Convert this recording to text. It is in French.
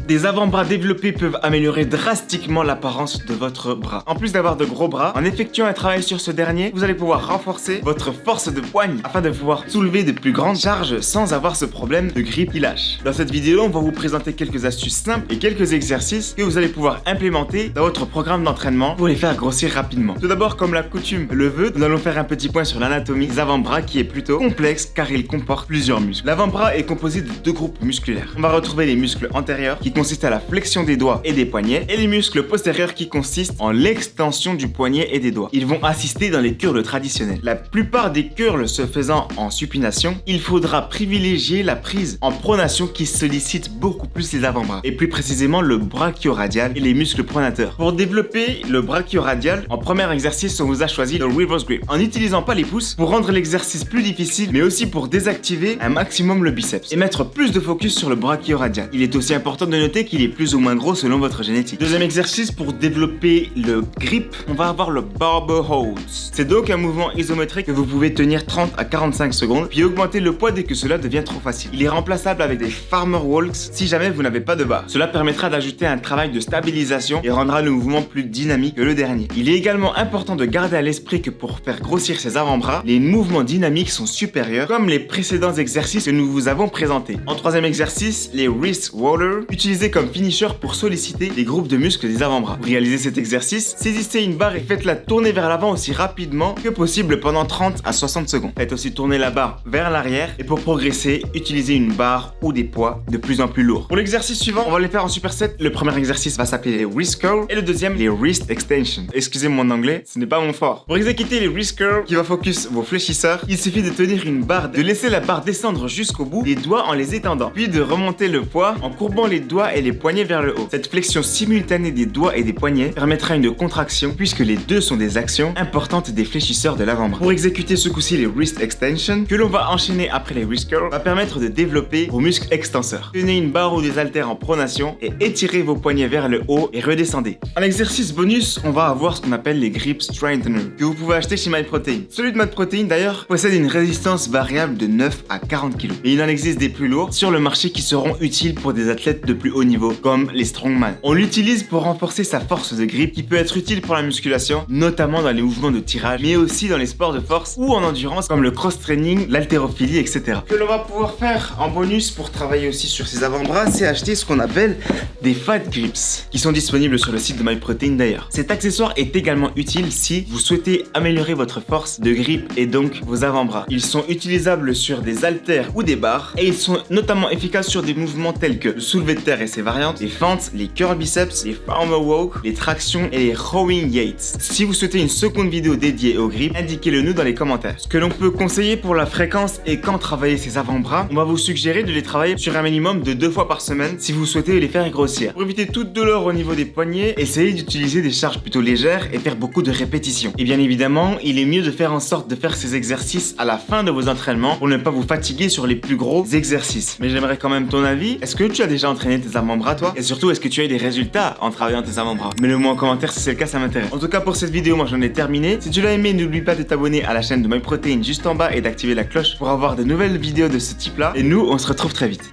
Des avant-bras développés peuvent améliorer drastiquement l'apparence de votre bras. En plus d'avoir de gros bras, en effectuant un travail sur ce dernier, vous allez pouvoir renforcer votre force de poigne afin de pouvoir soulever de plus grandes charges sans avoir ce problème de grippe qui lâche. Dans cette vidéo, on va vous présenter quelques astuces simples et quelques exercices que vous allez pouvoir implémenter dans votre programme d'entraînement pour les faire grossir rapidement. Tout d'abord, comme la coutume le veut, nous allons faire un petit point sur l'anatomie des avant-bras qui est plutôt complexe car il comporte plusieurs muscles. L'avant-bras est composé de deux groupes musculaires. On va retrouver les muscles antérieurs qui consistent à la flexion des doigts et des poignets et les muscles postérieurs qui consistent en l'extension du poignet et des doigts. Ils vont assister dans les curls traditionnels. La plupart des curls se faisant en supination, il faudra privilégier la prise en pronation qui sollicite beaucoup plus les avant-bras et plus précisément le brachioradial et les muscles pronateurs. Pour développer le brachioradial, en premier exercice, on vous a choisi le reverse grip en n'utilisant pas les pouces pour rendre l'exercice plus difficile mais aussi pour désactiver un maximum le biceps et mettre plus de focus sur le brachioradial. Il est aussi important de noter qu'il est plus ou moins gros selon votre génétique. Deuxième exercice pour développer le grip, on va avoir le barber holds. C'est donc un mouvement isométrique que vous pouvez tenir 30 à 45 secondes puis augmenter le poids dès que cela devient trop facile. Il est remplaçable avec des farmer walks si jamais vous n'avez pas de barre. Cela permettra d'ajouter un travail de stabilisation et rendra le mouvement plus dynamique que le dernier. Il est également important de garder à l'esprit que pour faire grossir ses avant-bras, les mouvements dynamiques sont supérieurs comme les précédents exercices que nous vous avons présentés. En troisième exercice, les wrist rollers, utilisés comme finisher pour solliciter les groupes de muscles des avant-bras. Pour réaliser cet exercice, saisissez une barre et faites-la tourner vers l'avant aussi rapidement que possible pendant 30 à 60 secondes. Faites aussi tourner la barre vers l'arrière et pour progresser, utilisez une barre ou des poids de plus en plus lourds. Pour l'exercice suivant, on va les faire en superset. Le premier exercice va s'appeler les wrist curls et le deuxième les wrist extension. Excusez mon anglais, ce n'est pas mon fort. Pour exécuter les wrist curls qui va focus vos fléchisseurs, il suffit de tenir une barre, de laisser la barre descendre jusqu'au bout, les doigts en les étendant, puis de remonter le poids en courbant les doigts et les poignets vers le haut. Cette flexion simultanée des doigts et des poignets permettra une contraction puisque les deux sont des actions importantes des fléchisseurs de l'avant-bras. Pour exécuter ce coup-ci les wrist extension, que l'on va enchaîner après les wrist curls, va permettre de développer vos muscles extenseurs. Tenez une barre ou des haltères en pronation et étirez vos poignets vers le haut et redescendez. En exercice bonus, on va avoir ce qu'on appelle les grip strengthener que vous pouvez acheter chez MyProtein. Celui de MyProtein d'ailleurs possède une résistance variable de 9 à 40 kg. Et il en existe des plus lourds sur le marché qui seront utiles pour des athlètes de plus haut niveau comme les strongman. On l'utilise pour renforcer sa force de grip qui peut être utile pour la musculation, notamment dans les mouvements de tirage, mais aussi dans les sports de force ou en endurance comme le cross-training, l'haltérophilie, etc. Ce que l'on va pouvoir faire en bonus pour travailler aussi sur ses avant-bras, c'est acheter ce qu'on appelle des fat grips qui sont disponibles sur le site de MyProtein d'ailleurs. Cet accessoire est également utile si vous souhaitez améliorer votre force de grip et donc vos avant-bras. Ils sont utilisables sur des haltères ou des barres et ils sont notamment efficaces sur des mouvements tels que le soulevé de terre et ses variantes, les fentes, les curl biceps, les farmer walk, les tractions et les rowing yates. Si vous souhaitez une seconde vidéo dédiée au grip, indiquez-le nous dans les commentaires. Ce que l'on peut conseiller pour la fréquence et quand travailler ses avant-bras, on va vous suggérer de les travailler sur un minimum de 2 fois par semaine si vous souhaitez les faire grossir. Pour éviter toute douleur au niveau des poignets, essayez d'utiliser des charges plutôt légères et faire beaucoup de répétitions. Et bien évidemment, il est mieux de faire en sorte de faire ces exercices à la fin de vos entraînements pour ne pas vous fatiguer sur les plus gros exercices. Mais j'aimerais quand même ton avis. Est-ce que tu as déjà entraîné tes avant-bras toi? Et surtout, est-ce que tu as eu des résultats en travaillant tes avant-bras? Mets-le moi en commentaire si c'est le cas, ça m'intéresse. En tout cas, pour cette vidéo, moi j'en ai terminé. Si tu l'as aimé, n'oublie pas de t'abonner à la chaîne de MyProtein juste en bas et d'activer la cloche pour avoir de nouvelles vidéos de ce type là. Et nous, on se retrouve très vite.